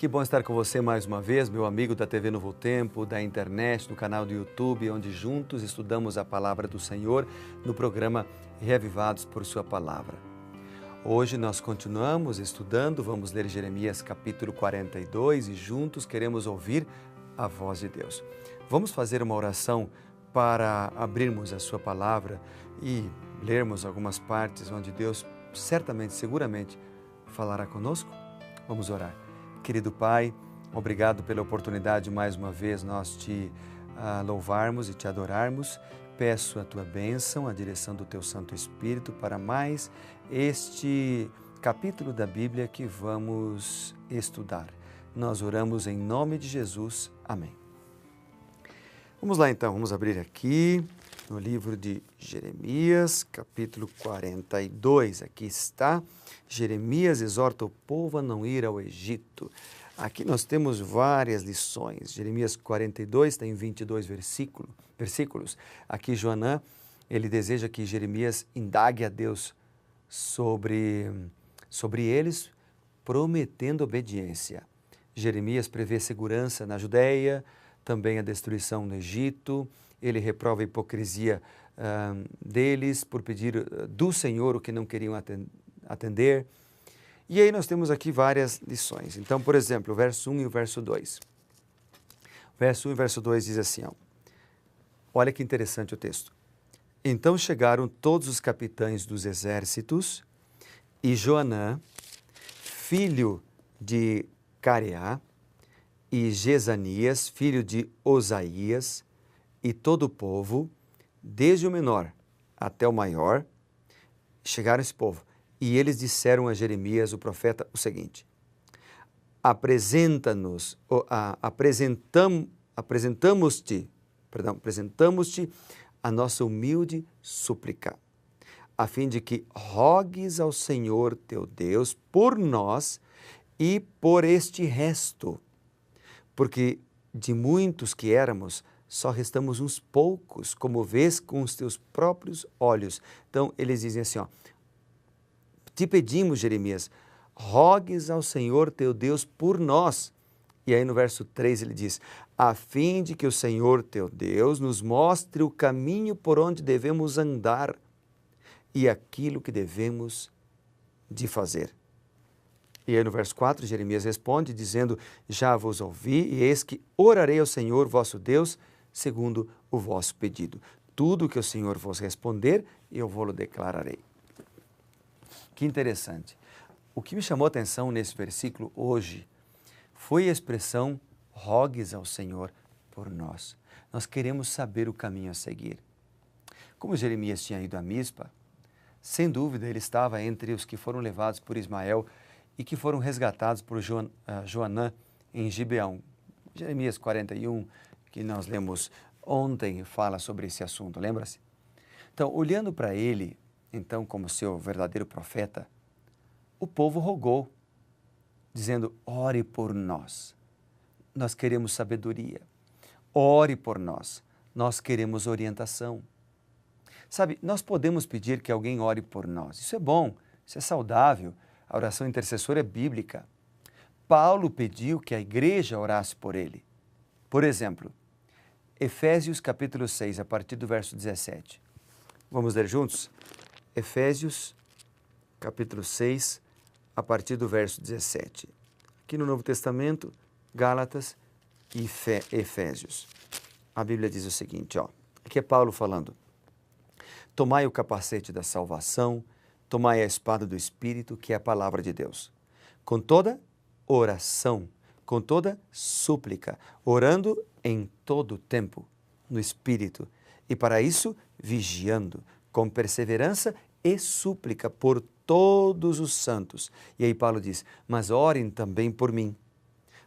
Que bom estar com você mais uma vez, meu amigo da TV Novo Tempo, da internet, no canal do YouTube, onde juntos estudamos a palavra do Senhor no programa Reavivados por Sua Palavra. Hoje nós continuamos estudando, vamos ler Jeremias capítulo 42 e juntos queremos ouvir a voz de Deus. Vamos fazer uma oração para abrirmos a Sua palavra e lermos algumas partes onde Deus certamente, seguramente falará conosco? Vamos orar. Querido Pai, obrigado pela oportunidade mais uma vez nós te louvarmos e te adorarmos. Peço a Tua bênção, a direção do Teu Santo Espírito para mais este capítulo da Bíblia que vamos estudar. Nós oramos em nome de Jesus. Amém. Vamos lá então, vamos abrir aqui no livro de Jeremias, capítulo 42. Aqui está, Jeremias exorta o povo a não ir ao Egito. Aqui nós temos várias lições. Jeremias 42 tem 22 versículos. Aqui Joanã, ele deseja que Jeremias indague a Deus sobre eles, prometendo obediência. Jeremias prevê segurança na Judéia, também a destruição no Egito. Ele reprova a hipocrisia deles por pedir do Senhor o que não queriam atender. E aí nós temos aqui várias lições. Então, por exemplo, o verso 1 e o verso 2. O verso 1 e o verso 2 diz assim, olha que interessante o texto. Então chegaram todos os capitães dos exércitos e Joanã, filho de Careá, e Jezanias, filho de Osaías, e todo o povo, desde o menor até o maior, chegaram esse povo. E eles disseram a Jeremias, o profeta, o seguinte: apresentamos-te a nossa humilde súplica, a fim de que rogues ao Senhor teu Deus por nós e por este resto, porque de muitos que éramos, só restamos uns poucos, como vês com os teus próprios olhos. Então, eles dizem assim, te pedimos, Jeremias, rogues ao Senhor teu Deus por nós. E aí no verso 3 ele diz, a fim de que o Senhor teu Deus nos mostre o caminho por onde devemos andar e aquilo que devemos de fazer. E aí no verso 4 Jeremias responde dizendo, já vos ouvi e eis que orarei ao Senhor vosso Deus segundo o vosso pedido. Tudo que o Senhor vos responder, eu vou-lo declararei. Que interessante. O que me chamou a atenção nesse versículo hoje foi a expressão rogues ao Senhor por nós. Nós queremos saber o caminho a seguir. Como Jeremias tinha ido a Mispa, sem dúvida ele estava entre os que foram levados por Ismael e que foram resgatados por Joanã em Gibeão. Jeremias 41, que nós lemos ontem, fala sobre esse assunto, lembra-se? Então, olhando para ele, então, como seu verdadeiro profeta, o povo rogou, dizendo, ore por nós. Nós queremos sabedoria. Ore por nós. Nós queremos orientação. Sabe, nós podemos pedir que alguém ore por nós. Isso é bom, isso é saudável. A oração intercessora é bíblica. Paulo pediu que a igreja orasse por ele. Por exemplo, Efésios capítulo 6, a partir do verso 17. Vamos ler juntos? Efésios capítulo 6, a partir do verso 17. Aqui no Novo Testamento, Gálatas e Efésios. A Bíblia diz o seguinte, aqui é Paulo falando. Tomai o capacete da salvação, tomai a espada do Espírito, que é a palavra de Deus, com toda oração, com toda súplica, orando em todo tempo, no Espírito, e para isso vigiando, com perseverança e súplica por todos os santos. E aí Paulo diz, mas orem também por mim,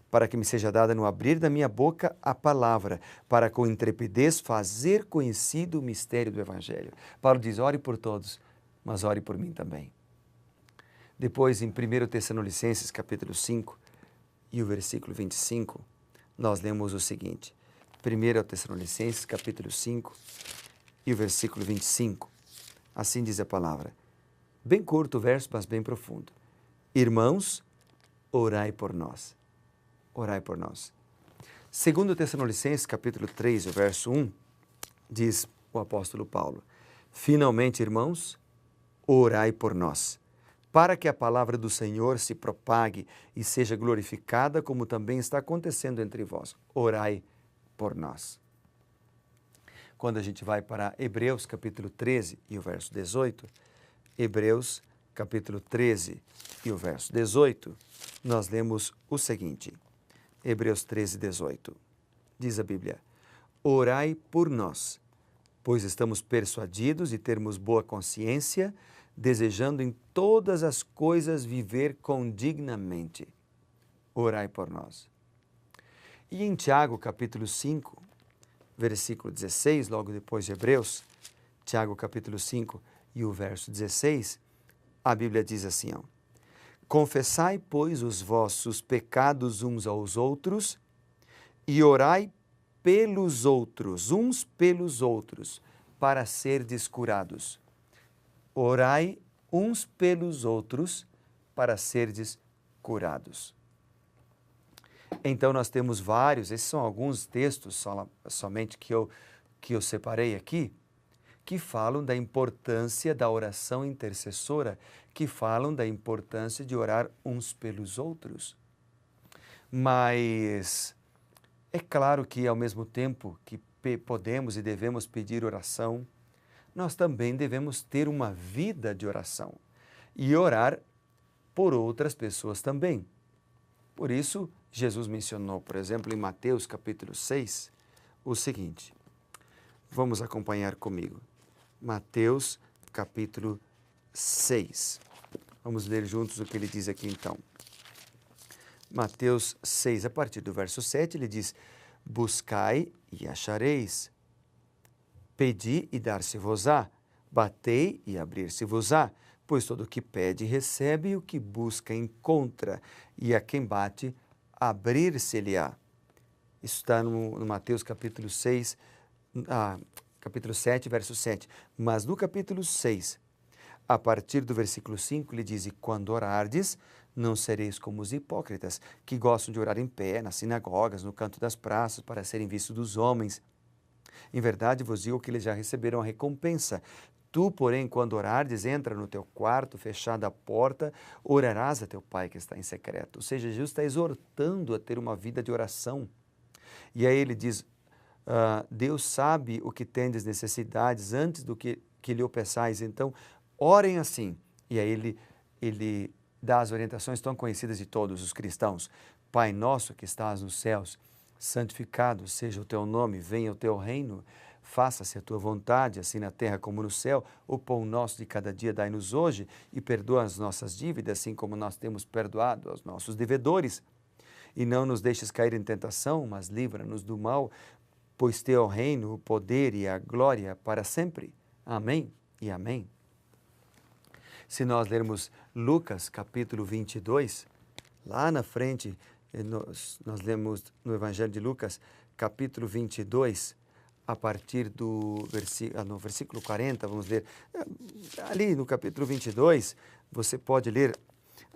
para que me seja dada no abrir da minha boca a palavra, para com intrepidez fazer conhecido o mistério do Evangelho. Paulo diz, ore por todos, mas ore por mim também. Depois, em 1 Tessalonicenses, capítulo 5, e o versículo 25, nós lemos o seguinte, 1 Tessalonicenses, capítulo 5, e o versículo 25, assim diz a palavra, bem curto o verso, mas bem profundo. Irmãos, orai por nós. orai por nós. Segundo Tessalonicenses, capítulo 3, o verso 1, diz o apóstolo Paulo: finalmente, irmãos, orai por nós, para que a palavra do Senhor se propague e seja glorificada, como também está acontecendo entre vós. Orai por nós. Quando a gente vai para Hebreus, capítulo 13 e o verso 18, Hebreus, capítulo 13 e o verso 18, nós lemos o seguinte, Hebreus 13, 18, diz a Bíblia: orai por nós, pois estamos persuadidos de termos boa consciência, desejando em todas as coisas viver condignamente. Orai por nós. E em Tiago, capítulo 5, versículo 16, logo depois de Hebreus, Tiago, capítulo 5 e o verso 16, a Bíblia diz assim, ó, confessai, pois, os vossos pecados uns aos outros e orai pelos outros, uns pelos outros, para serdes curados. Orai uns pelos outros para serdes curados. Então nós temos vários, esses são alguns textos somente que eu separei aqui, que falam da importância da oração intercessora, que falam da importância de orar uns pelos outros. Mas é claro que ao mesmo tempo que podemos e devemos pedir oração, nós também devemos ter uma vida de oração e orar por outras pessoas também. Por isso, Jesus mencionou, por exemplo, em Mateus capítulo 6, o seguinte. Vamos acompanhar comigo. Mateus capítulo 6. Vamos ler juntos o que ele diz aqui então. Mateus 6, a partir do verso 7, ele diz: buscai e achareis. Pedi e dar-se-vos-á, batei e abrir-se-vos-á, pois todo o que pede recebe, e o que busca encontra, e a quem bate abrir-se-lhe-á. Isso está no Mateus capítulo 6, capítulo 7, verso 7. Mas no capítulo 6, a partir do versículo 5, ele diz: e quando orardes, não sereis como os hipócritas, que gostam de orar em pé, nas sinagogas, no canto das praças, para serem vistos dos homens. Em verdade vos digo que eles já receberam a recompensa. Tu, porém, quando orardes, entra no teu quarto, fechada a porta, orarás a teu Pai que está em secreto. Ou seja, Jesus está exortando a ter uma vida de oração. E aí ele diz, Deus sabe o que tendes necessidades antes do que lhe o peçais, então orem assim. E aí ele dá as orientações tão conhecidas de todos os cristãos. Pai nosso que estás nos céus, santificado seja o teu nome, venha o teu reino, faça-se a tua vontade, assim na terra como no céu. O pão nosso de cada dia dai-nos hoje e perdoa as nossas dívidas, assim como nós temos perdoado aos nossos devedores. E não nos deixes cair em tentação, mas livra-nos do mal, pois teu é o reino, o poder e a glória para sempre. Amém e amém. Se nós lermos Lucas capítulo 22, lá na frente, nós lemos no Evangelho de Lucas, capítulo 22, a partir do no versículo 40, vamos ler, ali no capítulo 22, você pode ler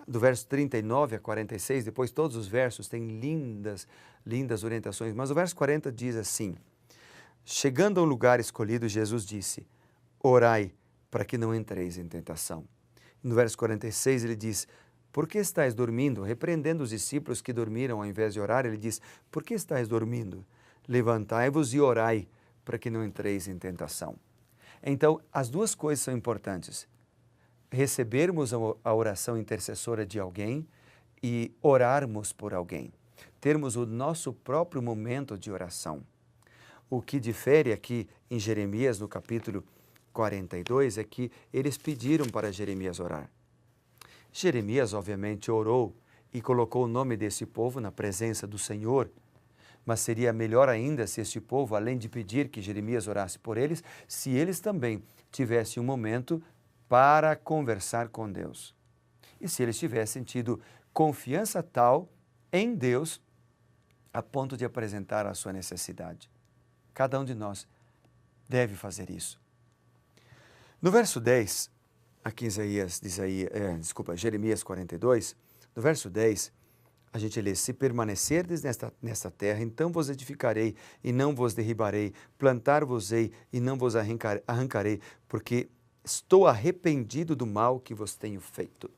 do verso 39 a 46, depois todos os versos têm lindas orientações, mas o verso 40 diz assim, chegando ao lugar escolhido, Jesus disse, orai para que não entreis em tentação. No verso 46 ele diz, por que estáis dormindo? Repreendendo os discípulos que dormiram ao invés de orar, ele diz, por que estáis dormindo? Levantai-vos e orai, para que não entreis em tentação. Então, as duas coisas são importantes. Recebermos a oração intercessora de alguém e orarmos por alguém. Termos o nosso próprio momento de oração. O que difere aqui em Jeremias, no capítulo 42, é que eles pediram para Jeremias orar. Jeremias, obviamente, orou e colocou o nome desse povo na presença do Senhor, mas seria melhor ainda se este povo, além de pedir que Jeremias orasse por eles, se eles também tivessem um momento para conversar com Deus. E se eles tivessem tido confiança tal em Deus, a ponto de apresentar a sua necessidade. Cada um de nós deve fazer isso. No verso 10, aqui em Jeremias 42, no verso 10, A gente lê, se permanecerdes nesta terra, então vos edificarei e não vos derribarei, plantar-vos-ei e não vos arrancarei, porque estou arrependido do mal que vos tenho feito.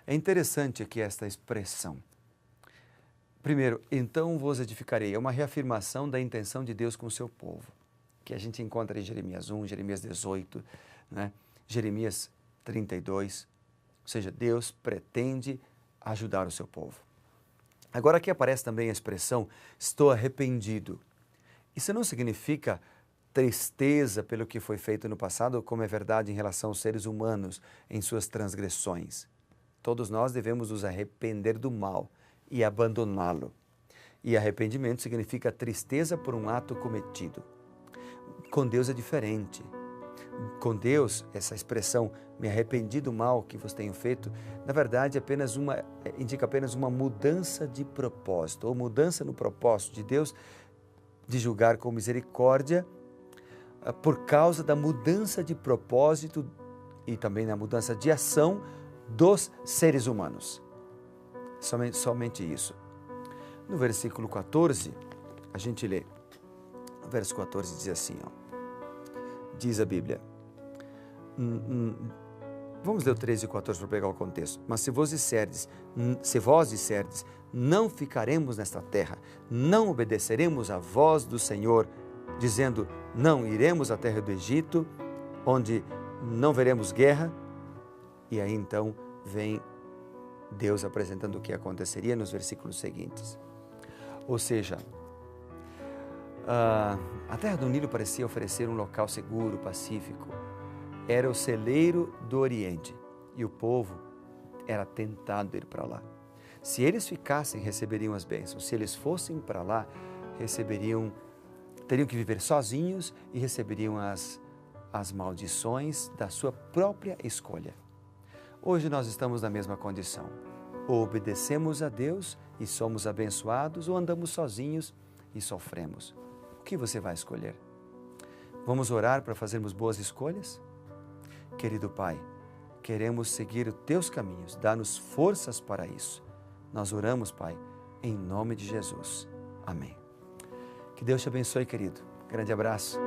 É interessante aqui esta expressão. Primeiro, então vos edificarei, é uma reafirmação da intenção de Deus com o seu povo, que a gente encontra em Jeremias 1, Jeremias 18, né? Jeremias 32, ou seja, Deus pretende ajudar o seu povo. Agora aqui aparece também a expressão, estou arrependido. Isso não significa tristeza pelo que foi feito no passado, como é verdade em relação aos seres humanos em suas transgressões. Todos nós devemos nos arrepender do mal e abandoná-lo. E arrependimento significa tristeza por um ato cometido. Com Deus é diferente. Com Deus, essa expressão, me arrependi do mal que vos tenho feito, na verdade indica apenas uma mudança de propósito, ou mudança no propósito de Deus de julgar com misericórdia por causa da mudança de propósito e também na mudança de ação dos seres humanos. Somente isso. No versículo 14, a gente lê. O verso 14 diz assim, diz a Bíblia. Vamos ler o 13 e 14 para pegar o contexto. Mas se vós disserdes, não ficaremos nesta terra, não obedeceremos à voz do Senhor, dizendo, não iremos à terra do Egito, onde não veremos guerra. E aí então vem Deus apresentando o que aconteceria nos versículos seguintes. Ou seja, a terra do Nilo parecia oferecer um local seguro, pacífico. Era o celeiro do Oriente e o povo era tentado a ir para lá. Se eles ficassem, receberiam as bênçãos. Se eles fossem para lá, teriam que viver sozinhos e receberiam as maldições da sua própria escolha. Hoje nós estamos na mesma condição. Ou obedecemos a Deus e somos abençoados, ou andamos sozinhos e sofremos. O que você vai escolher? Vamos orar para fazermos boas escolhas? Querido Pai, queremos seguir os Teus caminhos, dá-nos forças para isso. Nós oramos, Pai, em nome de Jesus. Amém. Que Deus te abençoe, querido. Grande abraço.